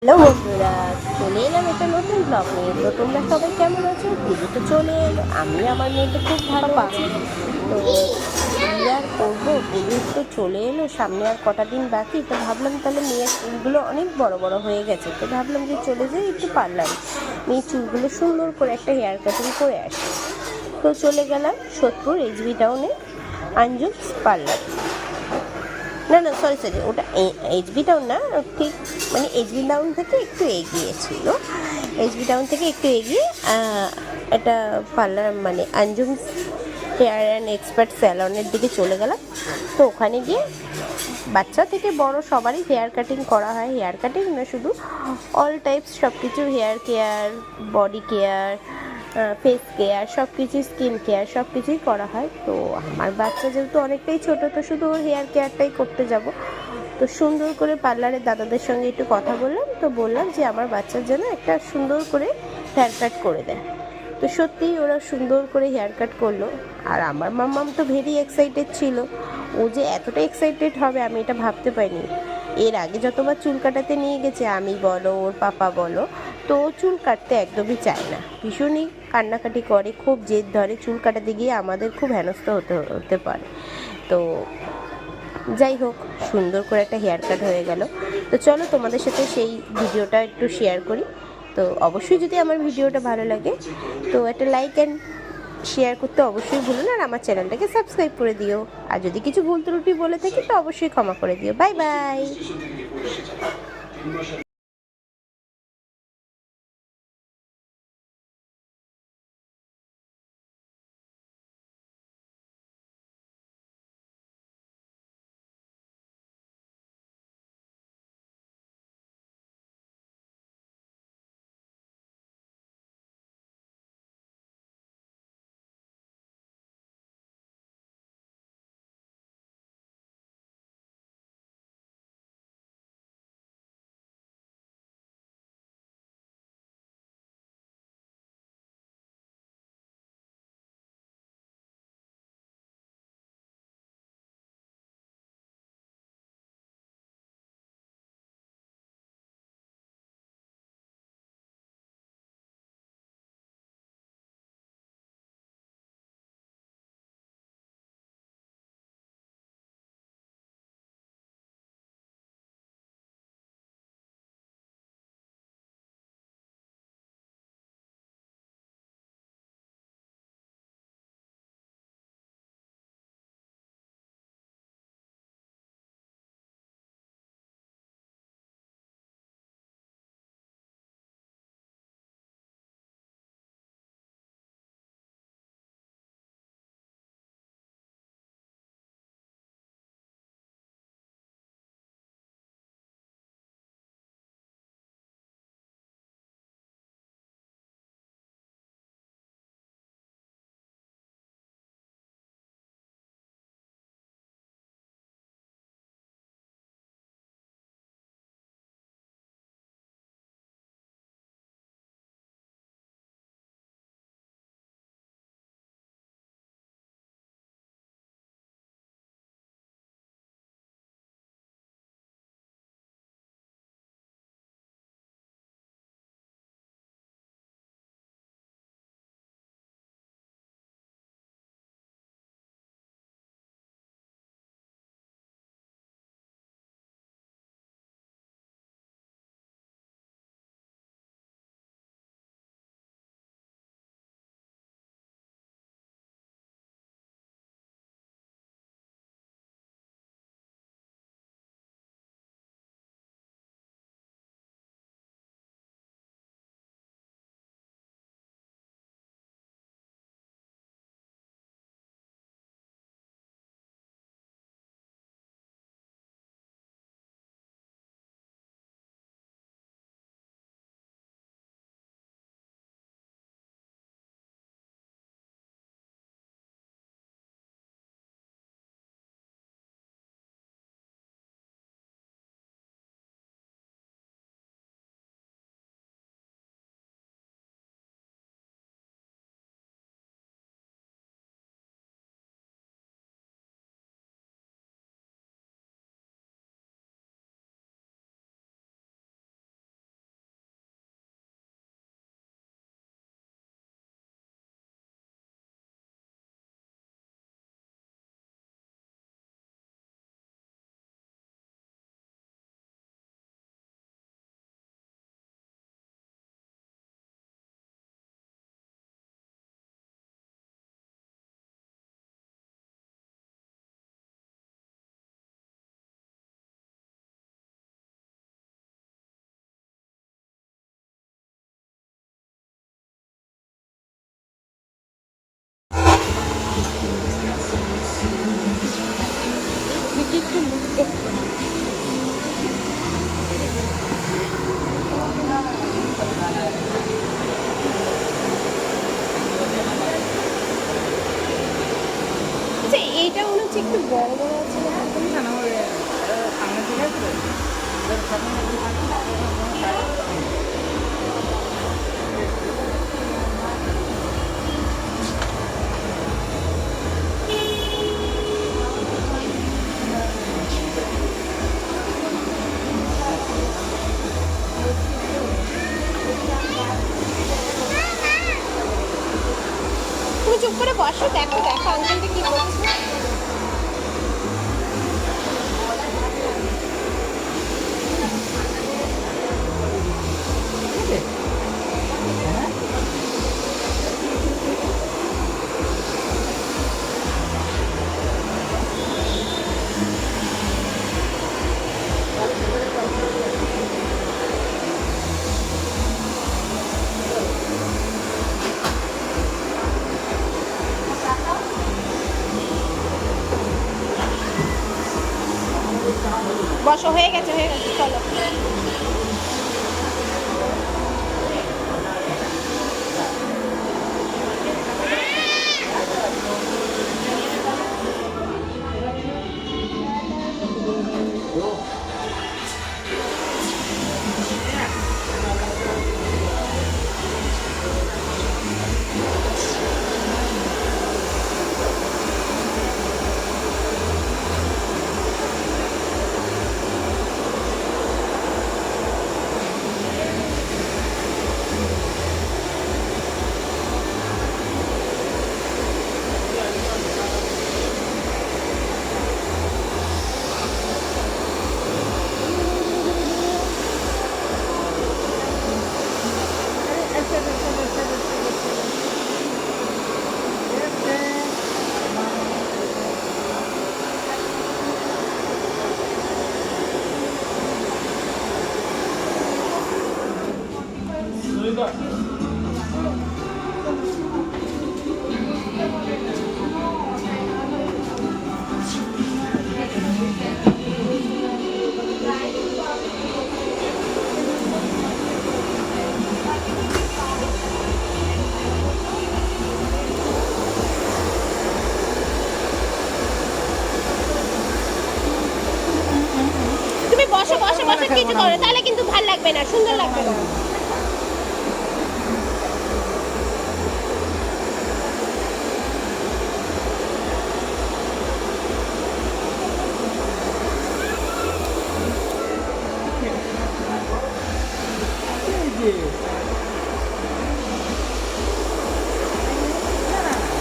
Hello বন্ধুরা, চলে এলাম একটা নতুন ব্লগ নিয়ে। তো তোমরা সবাই কেমন আছো? পুজো তো চলে এলো, আমি আমার মেয়ে তো খুব ভালো আছি। তো কি আর করবো, পুজো তো চলে এলো, সামনে আর কটা দিন বাকি। তো ভাবলাম তাহলে মেয়ের চুলগুলো অনেক বড় বড় হয়ে গেছে, তো ভাবলাম যে চলে যাই একটু পার্লারে, মেয়ের চুলগুলো সুন্দর করে একটা হেয়ার কাটিং করে আসি। তো চলে গেলাম সোদপুর এইচবি টাউনে আঞ্জুম পার্লার। না না, সরি সরি, ওটা এইচবি টাউন না, ঠিক মানে এইচবি টাউন থেকে একটু এগিয়ে ছিল। এইচবি টাউন থেকে একটু এগিয়ে একটা পার্লার মানে আঞ্জুম হেয়ার অ্যান্ড এক্সপার্ট স্যালনের দিকে চলে গেলাম। তো ওখানে গিয়ে বাচ্চা থেকে বড় সবারই হেয়ার কাটিং করা হয়। হেয়ার কাটিং না, শুধু অল টাইপস সব কিছু, hair care, body care, face care, সব কিছু, স্কিন কেয়ার সব কিছুই করা হয়। তো আমার বাচ্চা যেহেতু অনেকটাই ছোটো, তো শুধু ওর হেয়ার কেয়ারটাই করতে যাব। তো সুন্দর করে পার্লারের দাদাদের সঙ্গে একটু কথা বললাম, তো বললাম যে আমার বাচ্চার জন্য একটা সুন্দর করে হেয়ার কাট করে দেয়। তো সত্যিই ওরা সুন্দর করে হেয়ার কাট করলো। আর আমার মাম্মাম তো ভেরি এক্সাইটেড ছিল। ও যে এতটা এক্সাইটেড হবে আমি এটা ভাবতে পারিনি। এর আগে যতবার চুল কাটাতে নিয়ে গেছে, আমি বলো ওর পাপা বলো, তো চুল কাটতে একদমই চায় না, ভীষণই কান্নাকাটি করে, খুব জেদ ধরে। চুল কাটাতে গিয়ে আমাদের খুব হেনস্থ হতে পারে। তো যাই হোক, সুন্দর করে একটা হেয়ার কাট হয়ে গেল। তো চলো তোমাদের সাথে সেই ভিডিওটা একটু শেয়ার করি। তো অবশ্যই যদি আমার ভিডিওটা ভালো লাগে, তো একটা লাইক অ্যান্ড শেয়ার করতে অবশ্যই ভুলো না, আর আমার চ্যানেলটাকে সাবস্ক্রাইব করে দিও। আর যদি কিছু ভুল ত্রুটি বলে থাকি তো অবশ্যই ক্ষমা করে দিও। Bye bye. চুপ করে বসো, দেখো দেখো আঙ্কেলটা কি করছে। বসো, হয়ে গেছে চলো। তুমি বসো বসো বসো, কিছু করো, তাহলে কিন্তু ভালো লাগবে না, সুন্দর লাগবে না।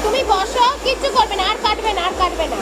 তুমি বসো, কিচ্ছু করবে না, আর কাটবে না, আর কাটবে না।